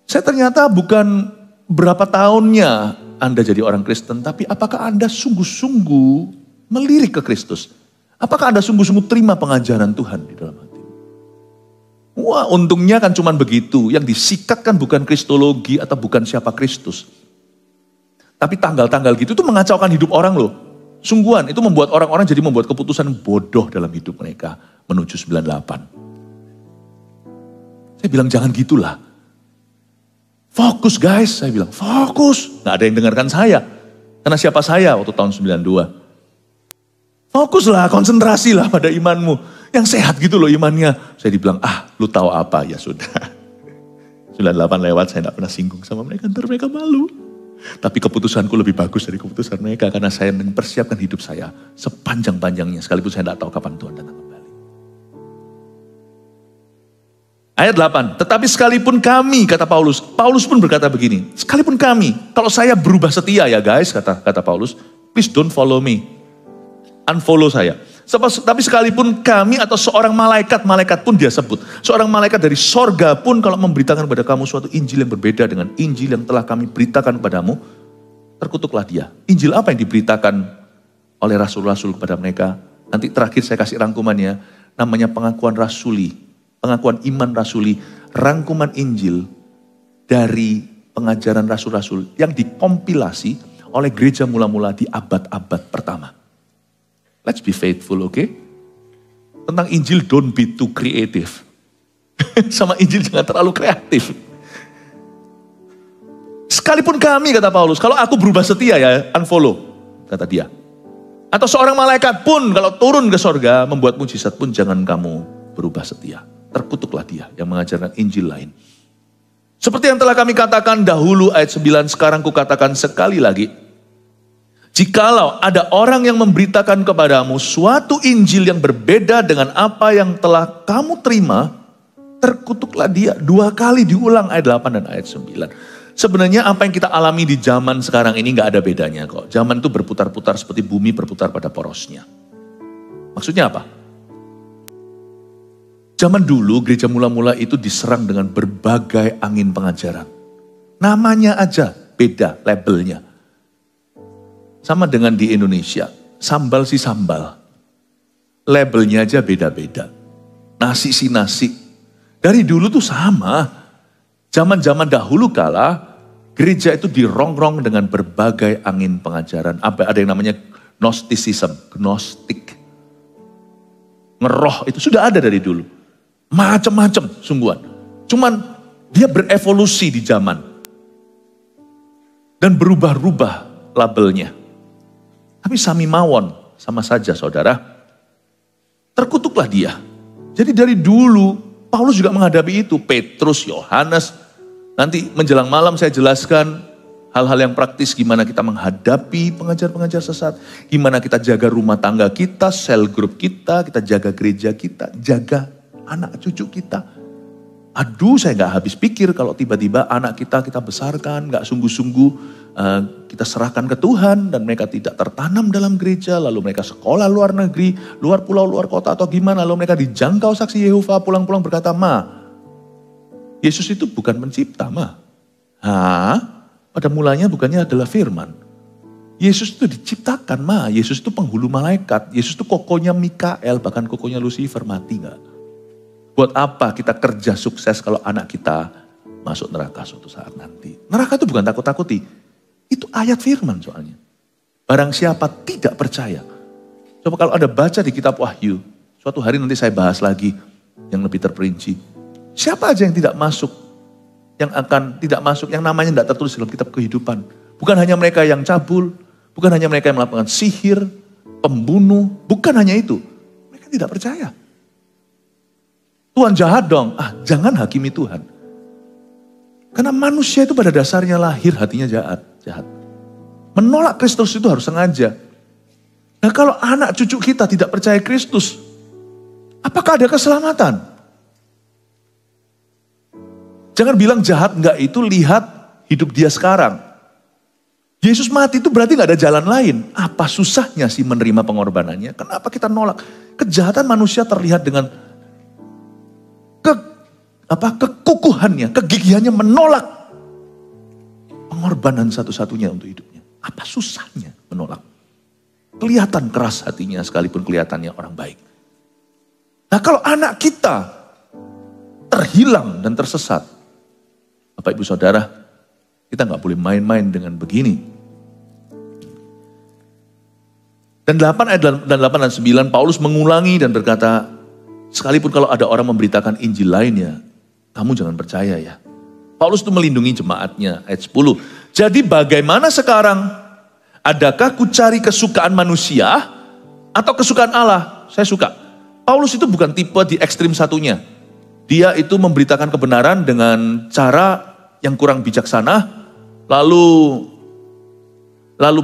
Saya ternyata bukan berapa tahunnya Anda jadi orang Kristen. Tapi apakah Anda sungguh-sungguh melirik ke Kristus? Apakah Anda sungguh-sungguh terima pengajaran Tuhan di dalam hati? Wah, untungnya kan cuman begitu. Yang disikat kan bukan kristologi atau bukan siapa Kristus. Tapi tanggal-tanggal gitu itu mengacaukan hidup orang loh. Sungguhan, itu membuat orang-orang jadi membuat keputusan bodoh dalam hidup mereka menuju 98. Saya bilang jangan gitulah. Fokus guys, saya bilang fokus. Gak ada yang dengarkan saya. Karena siapa saya waktu tahun 92. Fokuslah, konsentrasilah pada imanmu. Yang sehat gitu loh imannya. Saya dibilang, lu tahu apa? Ya sudah. 98 lewat, saya gak pernah singgung sama mereka. Ntar mereka malu. Tapi keputusanku lebih bagus dari keputusan mereka. Karena saya mempersiapkan hidup saya sepanjang-panjangnya. Sekalipun saya tidak tahu kapan Tuhan datang kembali. Ayat 8. Tetapi sekalipun kami, kata Paulus. Paulus pun berkata begini. Sekalipun kami. Kalau saya berubah setia ya guys, kata Paulus. Please don't follow me. Unfollow saya. Tapi sekalipun kami atau seorang malaikat pun dia sebut. Seorang malaikat dari sorga pun kalau memberitakan kepada kamu suatu Injil yang berbeda dengan Injil yang telah kami beritakan kepadamu, terkutuklah dia. Injil apa yang diberitakan oleh rasul-rasul kepada mereka? Nanti terakhir saya kasih rangkumannya, namanya pengakuan rasuli, pengakuan iman rasuli, rangkuman Injil dari pengajaran rasul-rasul yang dikompilasi oleh gereja mula-mula di abad-abad pertama. Let's be faithful, okay? Tentang Injil, don't be too creative. Sama Injil jangan terlalu kreatif. Sekalipun kami, kata Paulus, kalau aku berubah setia ya, unfollow, kata dia. Atau seorang malaikat pun, kalau turun ke sorga, membuat mujizat pun, jangan kamu berubah setia. Terkutuklah dia yang mengajarkan Injil lain. Seperti yang telah kami katakan dahulu, ayat 9, sekarang kukatakan sekali lagi. Jikalau ada orang yang memberitakan kepadamu suatu Injil yang berbeda dengan apa yang telah kamu terima, terkutuklah dia. 2 kali diulang ayat 8 dan ayat 9. Sebenarnya apa yang kita alami di zaman sekarang ini gak ada bedanya kok. Zaman itu berputar-putar seperti bumi berputar pada porosnya. Maksudnya apa? Zaman dulu gereja mula-mula itu diserang dengan berbagai angin pengajaran. Namanya aja beda labelnya. Sama dengan di Indonesia, sambal si sambal. Labelnya aja beda-beda. Nasi si nasi. Dari dulu tuh sama. Zaman-zaman dahulu kala, gereja itu dirongrong dengan berbagai angin pengajaran. Ada yang namanya Gnosticism, Gnostik. Ngeroh itu sudah ada dari dulu. Macam-macam sungguhan. Cuman dia berevolusi di zaman. Dan berubah-ubah labelnya. Tapi sami mawon, sama saja saudara. Terkutuklah dia. Jadi dari dulu, Paulus juga menghadapi itu. Petrus, Yohanes. Nanti menjelang malam saya jelaskan hal-hal yang praktis. Gimana kita menghadapi pengajar-pengajar sesat. Gimana kita jaga rumah tangga kita, sel grup kita jaga gereja kita, jaga anak cucu kita. Aduh, saya gak habis pikir kalau tiba-tiba anak kita besarkan, gak sungguh-sungguh kita serahkan ke Tuhan dan mereka tidak tertanam dalam gereja, lalu mereka sekolah luar negeri, luar pulau, luar kota atau gimana, lalu mereka dijangkau saksi Yehova, pulang-pulang berkata, Ma, Yesus itu bukan pencipta, Ma. Pada mulanya bukannya adalah firman. Yesus itu diciptakan, Ma. Yesus itu penghulu malaikat. Yesus itu kokonya Mikael, bahkan kokonya Lucifer, mati gak? Buat apa kita kerja sukses kalau anak kita masuk neraka suatu saat nanti? Neraka itu bukan takut-takuti. Itu ayat firman soalnya. Barang siapa tidak percaya. Coba kalau Anda baca di kitab Wahyu. Suatu hari nanti saya bahas lagi yang lebih terperinci. Siapa aja yang tidak masuk. Yang akan tidak masuk. Yang namanya tidak tertulis dalam kitab kehidupan. Bukan hanya mereka yang cabul. Bukan hanya mereka yang melakukan sihir. Pembunuh. Bukan hanya itu. Mereka tidak percaya. Tuhan jahat dong. Jangan hakimi Tuhan. Karena manusia itu pada dasarnya lahir hatinya jahat. Menolak Kristus itu harus sengaja. Nah kalau anak cucu kita tidak percaya Kristus, apakah ada keselamatan? Jangan bilang jahat enggak, itu lihat hidup dia sekarang. Yesus mati itu berarti gak ada jalan lain. Apa susahnya sih menerima pengorbanannya? Kenapa kita nolak? Kejahatan manusia terlihat dengan kekukuhannya, kegigihannya menolak pengorbanan satu-satunya untuk hidupnya. Apa susahnya menolak? Kelihatan keras hatinya sekalipun kelihatannya orang baik. Nah kalau anak kita terhilang dan tersesat, Bapak Ibu Saudara, kita gak boleh main-main dengan begini. Dan 8 ayat 8 dan 9 Paulus mengulangi dan berkata, sekalipun kalau ada orang memberitakan Injil lainnya, kamu jangan percaya ya. Paulus itu melindungi jemaatnya, ayat 10. Jadi bagaimana sekarang? Adakah ku cari kesukaan manusia atau kesukaan Allah? Saya suka. Paulus itu bukan tipe di ekstrim satunya. Dia itu memberitakan kebenaran dengan cara yang kurang bijaksana. Lalu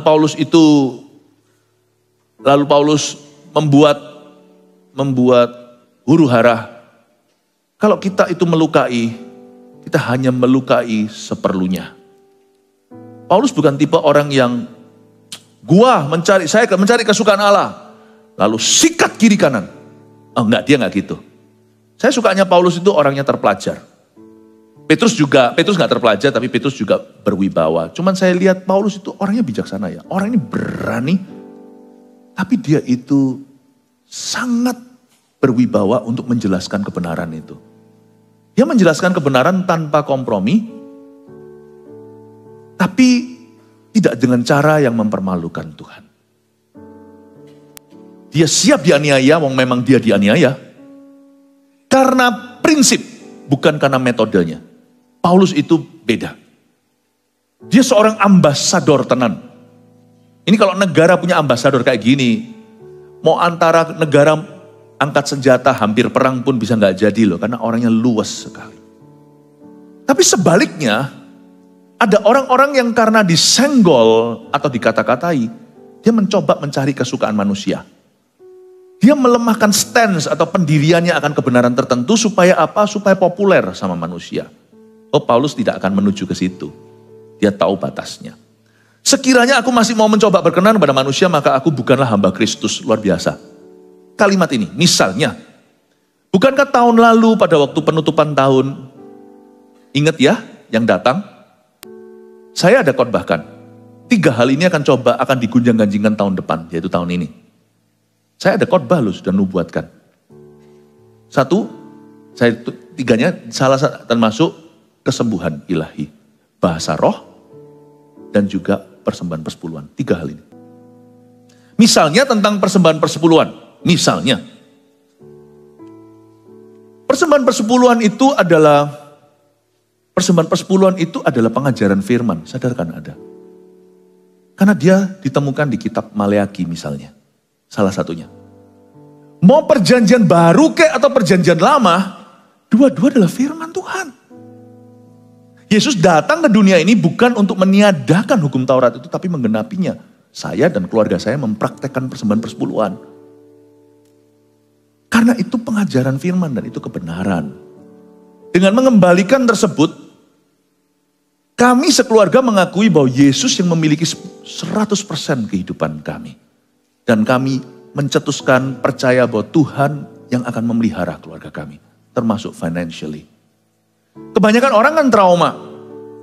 Paulus membuat huru hara. Kalau kita itu melukai, kita hanya melukai seperlunya. Paulus bukan tipe orang yang saya mencari kesukaan Allah, lalu sikat kiri kanan. Oh enggak, dia enggak gitu. Saya sukanya Paulus itu orangnya terpelajar. Petrus enggak terpelajar, tapi Petrus juga berwibawa. Cuman saya lihat Paulus itu orangnya bijaksana ya. Orang ini berani, tapi dia itu sangat berwibawa untuk menjelaskan kebenaran itu. Dia menjelaskan kebenaran tanpa kompromi, tapi tidak dengan cara yang mempermalukan Tuhan. Dia siap dianiaya, memang dia dianiaya. Karena prinsip, bukan karena metodenya. Paulus itu beda. Dia seorang ambasador tenan. Ini kalau negara punya ambasador kayak gini, mau antara negara angkat senjata hampir perang pun bisa nggak jadi loh, karena orangnya luas sekali. Tapi sebaliknya, ada orang-orang yang karena disenggol atau dikata-katai, dia mencoba mencari kesukaan manusia. Dia melemahkan stance atau pendiriannya akan kebenaran tertentu supaya apa? Supaya populer sama manusia. Oh, Paulus tidak akan menuju ke situ. Dia tahu batasnya. Sekiranya aku masih mau mencoba berkenan kepada manusia, maka aku bukanlah hamba Kristus. Luar biasa. Kalimat ini, misalnya, bukankah tahun lalu pada waktu penutupan tahun, ingat ya yang datang? Saya ada khotbahkan. 3 hal ini akan digunjang-ganjingkan tahun depan, yaitu tahun ini. Saya ada khotbah loh, sudah nubuatkan. 1, tiganya salah satu termasuk kesembuhan ilahi. Bahasa roh, dan juga persembahan persepuluhan. 3 hal ini. Misalnya tentang persembahan persepuluhan. Misalnya. Persembahan persepuluhan itu adalah pengajaran firman. Sadarkan ada. Karena dia ditemukan di kitab Maleaki misalnya. Salah satunya. Mau perjanjian baru atau perjanjian lama, dua-dua adalah firman Tuhan. Yesus datang ke dunia ini bukan untuk meniadakan hukum Taurat itu, tapi menggenapinya. Saya dan keluarga saya mempraktekkan persembahan persepuluhan. Karena itu pengajaran firman dan itu kebenaran. Dengan mengembalikan tersebut, kami sekeluarga mengakui bahwa Yesus yang memiliki 100% kehidupan kami. Dan kami mencetuskan percaya bahwa Tuhan yang akan memelihara keluarga kami. Termasuk financially. Kebanyakan orang kan trauma.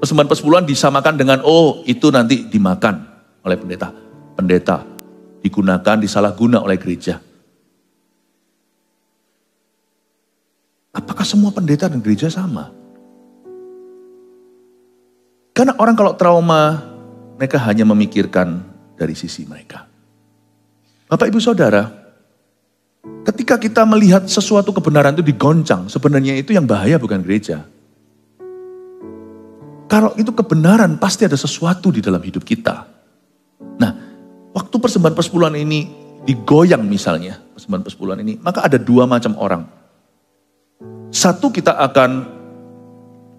Persembahan persepuluhan disamakan dengan, itu nanti dimakan oleh pendeta. Pendeta digunakan, disalahguna oleh gereja. Apakah semua pendeta dan gereja sama? Karena orang kalau trauma, mereka hanya memikirkan dari sisi mereka. Bapak Ibu Saudara, ketika kita melihat sesuatu kebenaran itu digoncang, sebenarnya itu yang bahaya bukan gereja. Kalau itu kebenaran, pasti ada sesuatu di dalam hidup kita. Nah, waktu persembahan persepuluhan ini digoyang misalnya, persembahan persepuluhan ini, maka ada 2 macam orang. Satu, kita akan,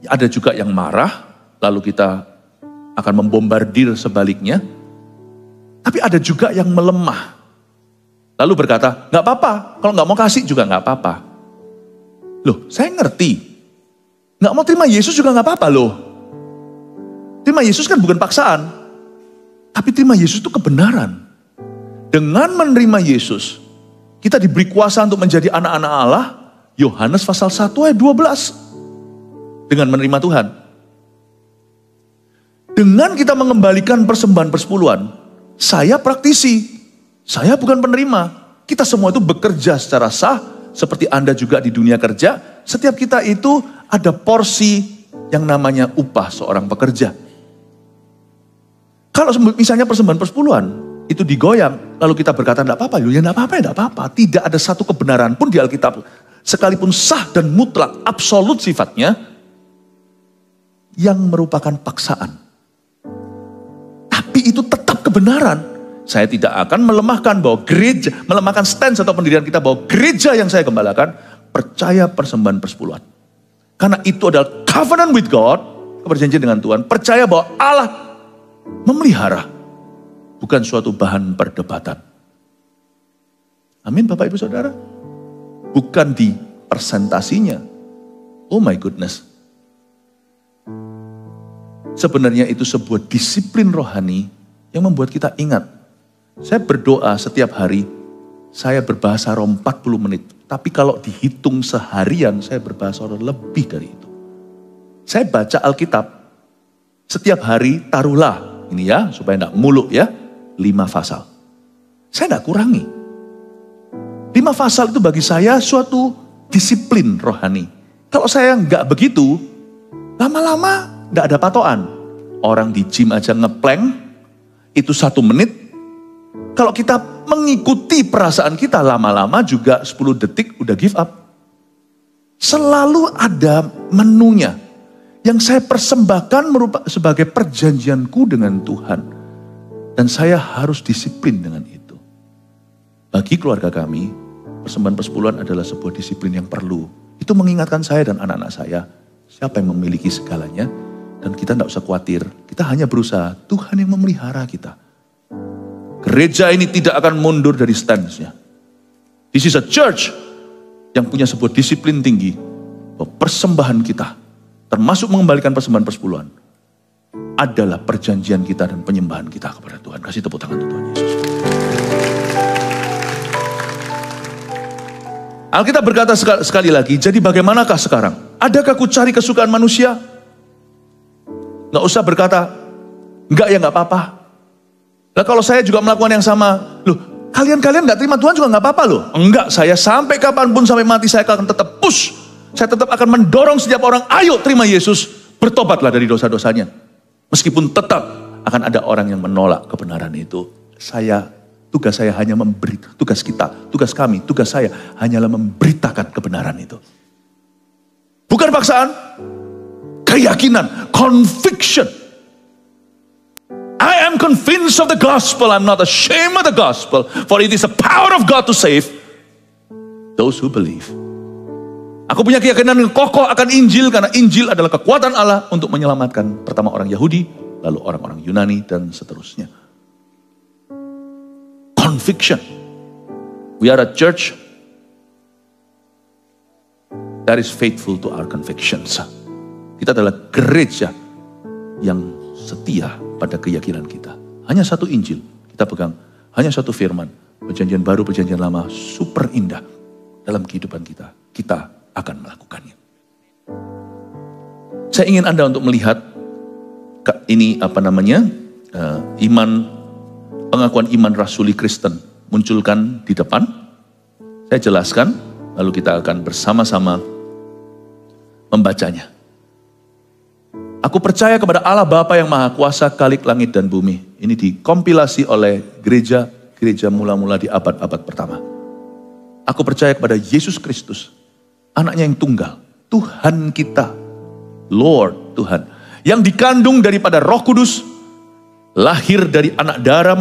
ada juga yang marah, lalu kita akan membombardir sebaliknya. Tapi ada juga yang melemah. lalu berkata, nggak apa-apa, kalau nggak mau kasih juga nggak apa-apa. Loh, saya ngerti. Nggak mau terima Yesus juga nggak apa-apa loh. Terima Yesus kan bukan paksaan. Tapi terima Yesus itu kebenaran. Dengan menerima Yesus, kita diberi kuasa untuk menjadi anak-anak Allah. Yohanes pasal 1 ayat 12. Dengan menerima Tuhan. Dengan kita mengembalikan persembahan persepuluhan, saya praktisi. Saya bukan penerima. Kita semua itu bekerja secara sah. Seperti Anda juga di dunia kerja. Setiap kita itu ada porsi yang namanya upah seorang pekerja. Kalau misalnya persembahan persepuluhan itu digoyang, lalu kita berkata enggak apa-apa, ya enggak apa-apa, enggak apa-apa. Tidak ada satu kebenaran pun di Alkitab, sekalipun sah dan mutlak, absolut sifatnya, yang merupakan paksaan. Tapi itu tetap kebenaran. Saya tidak akan melemahkan bahwa gereja, melemahkan stance atau pendirian kita bahwa gereja yang saya gembalakan percaya persembahan persepuluhan. Karena itu adalah covenant with God, perjanjian dengan Tuhan, percaya bahwa Allah memelihara, bukan suatu bahan perdebatan. Amin Bapak Ibu Saudara. Bukan di presentasinya. Oh my goodness. Sebenarnya itu sebuah disiplin rohani yang membuat kita ingat. Saya berdoa setiap hari, saya berbahasa roh 40 menit. Tapi kalau dihitung seharian, saya berbahasa roh lebih dari itu. Saya baca Alkitab, setiap hari taruhlah, ini ya, supaya tidak muluk ya, 5 pasal. Saya tidak kurangi. 5 pasal itu bagi saya suatu disiplin rohani. Kalau saya nggak begitu, lama-lama nggak ada patokan. Orang di gym aja ngeplank, itu 1 menit. Kalau kita mengikuti perasaan kita, lama-lama juga 10 detik udah give up. Selalu ada menunya. Yang saya persembahkan sebagai perjanjianku dengan Tuhan. Dan saya harus disiplin dengan itu. Bagi keluarga kami, persembahan persepuluhan adalah sebuah disiplin yang perlu. Itu mengingatkan saya dan anak-anak saya, siapa yang memiliki segalanya. Dan kita tidak usah khawatir, kita hanya berusaha, Tuhan yang memelihara kita. Gereja ini tidak akan mundur dari stance-nya. This is a church yang punya sebuah disiplin tinggi. Bahwa persembahan kita, termasuk mengembalikan persembahan persepuluhan, adalah perjanjian kita dan penyembahan kita kepada Tuhan. Kasih tepuk tangan untuk Tuhan Yesus. Alkitab berkata sekali lagi, jadi bagaimanakah sekarang? Adakah ku cari kesukaan manusia? Nggak usah berkata, enggak ya nggak apa-apa. Nah kalau saya juga melakukan yang sama, loh kalian gak terima Tuhan juga gak apa-apa loh. Enggak, saya sampai kapanpun, sampai mati saya akan tetap push. Saya tetap akan mendorong setiap orang, ayo terima Yesus, bertobatlah dari dosa-dosanya. Meskipun tetap akan ada orang yang menolak kebenaran itu. Tugas saya hanya memberi, tugas kami, tugas saya hanyalah memberitakan kebenaran itu. Bukan paksaan, keyakinan, conviction. I am convinced of the gospel. I'm not ashamed of the gospel. For it is the power of God to save those who believe. Aku punya keyakinan yang kokoh akan Injil. Karena Injil adalah kekuatan Allah untuk menyelamatkan pertama orang Yahudi. Lalu orang-orang Yunani dan seterusnya. Conviction. We are a church that is faithful to our convictions. Kita adalah gereja yang setia pada keyakinan kita. Hanya satu Injil kita pegang, hanya satu firman. Perjanjian baru, perjanjian lama, super indah dalam kehidupan kita. Kita akan melakukannya. Saya ingin Anda untuk melihat ini iman, pengakuan iman rasuli Kristen munculkan di depan. Saya jelaskan, lalu kita akan bersama-sama membacanya. Aku percaya kepada Allah Bapa yang Maha Kuasa, Khalik langit dan bumi. Ini dikompilasi oleh gereja mula-mula di abad-abad pertama. Aku percaya kepada Yesus Kristus, anaknya yang tunggal, Tuhan kita, Lord Tuhan, yang dikandung daripada Roh Kudus, lahir dari anak darah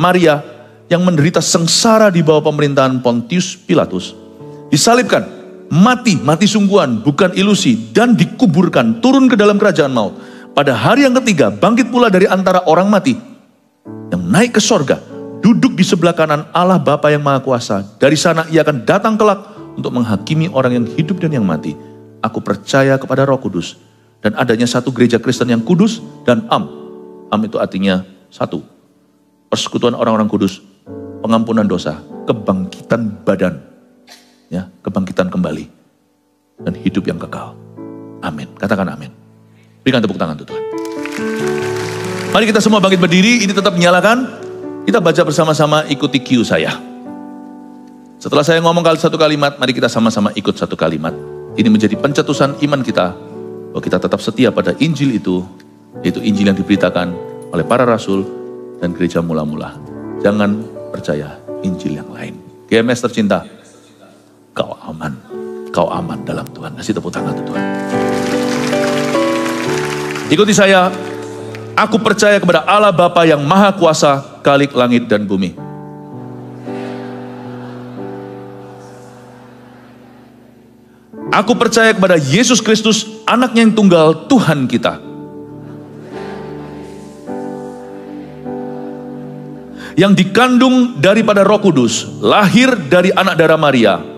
Maria, yang menderita sengsara di bawah pemerintahan Pontius Pilatus, disalibkan, mati sungguhan, bukan ilusi, dan dikuburkan, turun ke dalam kerajaan maut. Pada hari yang ketiga, bangkit pula dari antara orang mati, yang naik ke sorga, duduk di sebelah kanan Allah Bapa yang Maha Kuasa. Dari sana ia akan datang kelak untuk menghakimi orang yang hidup dan yang mati. Aku percaya kepada Roh Kudus dan adanya satu gereja Kristen yang kudus dan Am itu artinya satu. Persekutuan orang-orang kudus, pengampunan dosa, kebangkitan badan, ya, kebangkitan kembali, dan hidup yang kekal. Amin. Katakan amin. Berikan tepuk tangan untuk Tuhan. Mari kita semua bangkit berdiri, ini tetap menyalakan. Kita baca bersama-sama, ikuti cue saya. Setelah saya ngomong satu kalimat, mari kita sama-sama ikut satu kalimat. Ini menjadi pencetusan iman kita, bahwa kita tetap setia pada Injil itu, yaitu Injil yang diberitakan oleh para rasul dan gereja mula-mula. Jangan percaya Injil yang lain. GMS tercinta, kau aman dalam Tuhan. Kasih tepuk tangan untuk Tuhan. Ikuti saya. Aku percaya kepada Allah Bapa yang Maha Kuasa, Khalik langit dan bumi. Aku percaya kepada Yesus Kristus, anaknya yang tunggal, Tuhan kita. Yang dikandung daripada Roh Kudus, lahir dari anak darah Maria.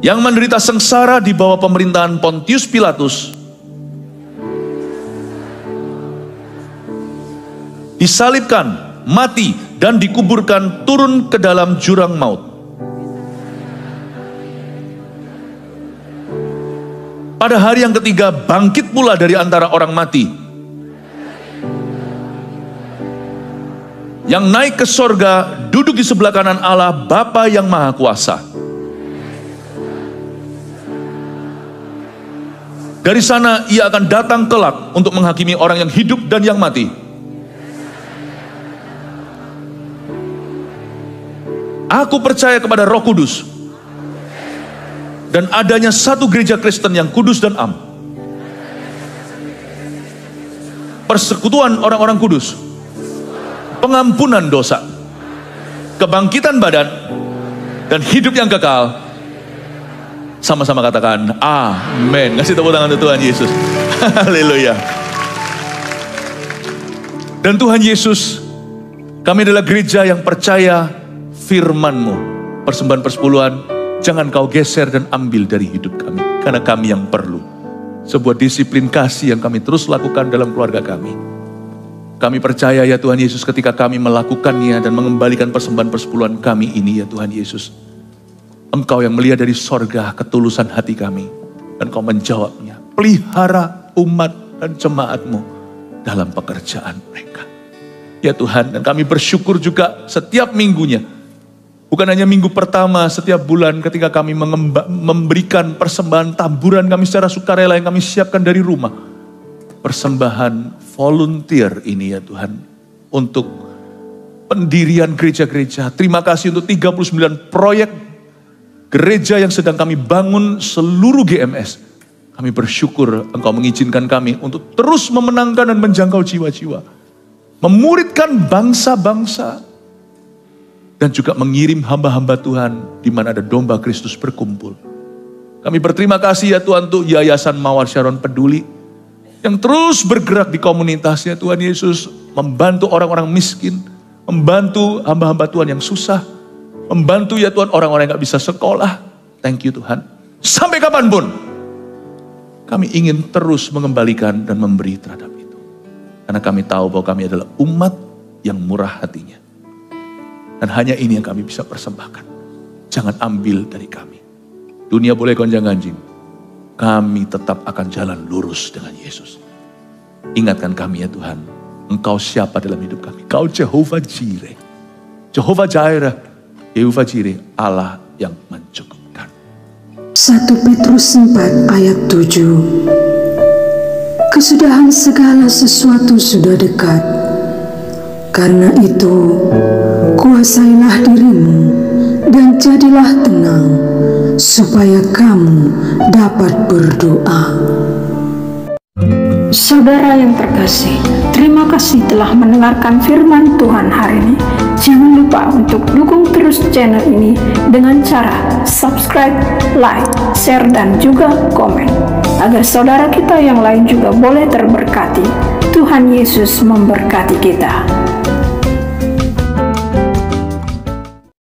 Yang menderita sengsara di bawah pemerintahan Pontius Pilatus. Disalibkan, mati, dan dikuburkan turun ke dalam jurang maut. Pada hari yang ketiga bangkit pula dari antara orang mati. Yang naik ke sorga, duduk di sebelah kanan Allah Bapa yang Maha Kuasa. Dari sana ia akan datang kelak untuk menghakimi orang yang hidup dan yang mati. Aku percaya kepada Roh Kudus dan adanya satu gereja Kristen yang kudus dan am. Persekutuan orang-orang kudus, pengampunan dosa, kebangkitan badan, dan hidup yang kekal. Sama-sama katakan amin. Kasih tepuk tangan untuk Tuhan Yesus. Haleluya. Dan Tuhan Yesus, kami adalah gereja yang percaya firman-Mu. Persembahan persepuluhan jangan kau geser dan ambil dari hidup kami, karena kami yang perlu. Sebuah disiplin kasih yang kami terus lakukan dalam keluarga kami. Kami percaya ya Tuhan Yesus, ketika kami melakukannya dan mengembalikan persembahan persepuluhan kami ini ya Tuhan Yesus, Engkau yang melihat dari sorga ketulusan hati kami, dan Kau menjawabnya. Pelihara umat dan jemaat-Mu dalam pekerjaan mereka. Ya Tuhan, dan kami bersyukur juga setiap minggunya. Bukan hanya minggu pertama setiap bulan ketika kami memberikan persembahan taburan kami secara sukarela yang kami siapkan dari rumah. Persembahan volunteer ini ya Tuhan, untuk pendirian gereja-gereja. Terima kasih untuk 39 proyek gereja yang sedang kami bangun seluruh GMS. Kami bersyukur Engkau mengizinkan kami untuk terus memenangkan dan menjangkau jiwa-jiwa. Memuridkan bangsa-bangsa. Dan juga mengirim hamba-hamba Tuhan di mana ada domba Kristus berkumpul. Kami berterima kasih ya Tuhan untuk Yayasan Mawar Sharon Peduli. Yang terus bergerak di komunitas ya Tuhan Yesus. Membantu orang-orang miskin. Membantu hamba-hamba Tuhan yang susah. Membantu ya Tuhan orang-orang yang gak bisa sekolah. Thank you Tuhan. Sampai kapanpun kami ingin terus mengembalikan dan memberi terhadap itu. Karena kami tahu bahwa kami adalah umat yang murah hatinya. Dan hanya ini yang kami bisa persembahkan. Jangan ambil dari kami. Dunia boleh gonjang-ganjing. Kami tetap akan jalan lurus dengan Yesus. Ingatkan kami ya Tuhan. Engkau siapa dalam hidup kami? Kau Jehovah Jireh. Jehovah Jireh. Jehovah Jireh. Allah yang mencukupkan. 1 Petrus 4 ayat 7. Kesudahan segala sesuatu sudah dekat. Karena itu, kuasailah dirimu dan jadilah tenang, supaya kamu dapat berdoa. Saudara yang terkasih, terima kasih telah mendengarkan firman Tuhan hari ini. Jangan lupa untuk dukung terus channel ini dengan cara subscribe, like, share, dan juga komen, agar saudara kita yang lain juga boleh terberkati. Tuhan Yesus memberkati kita.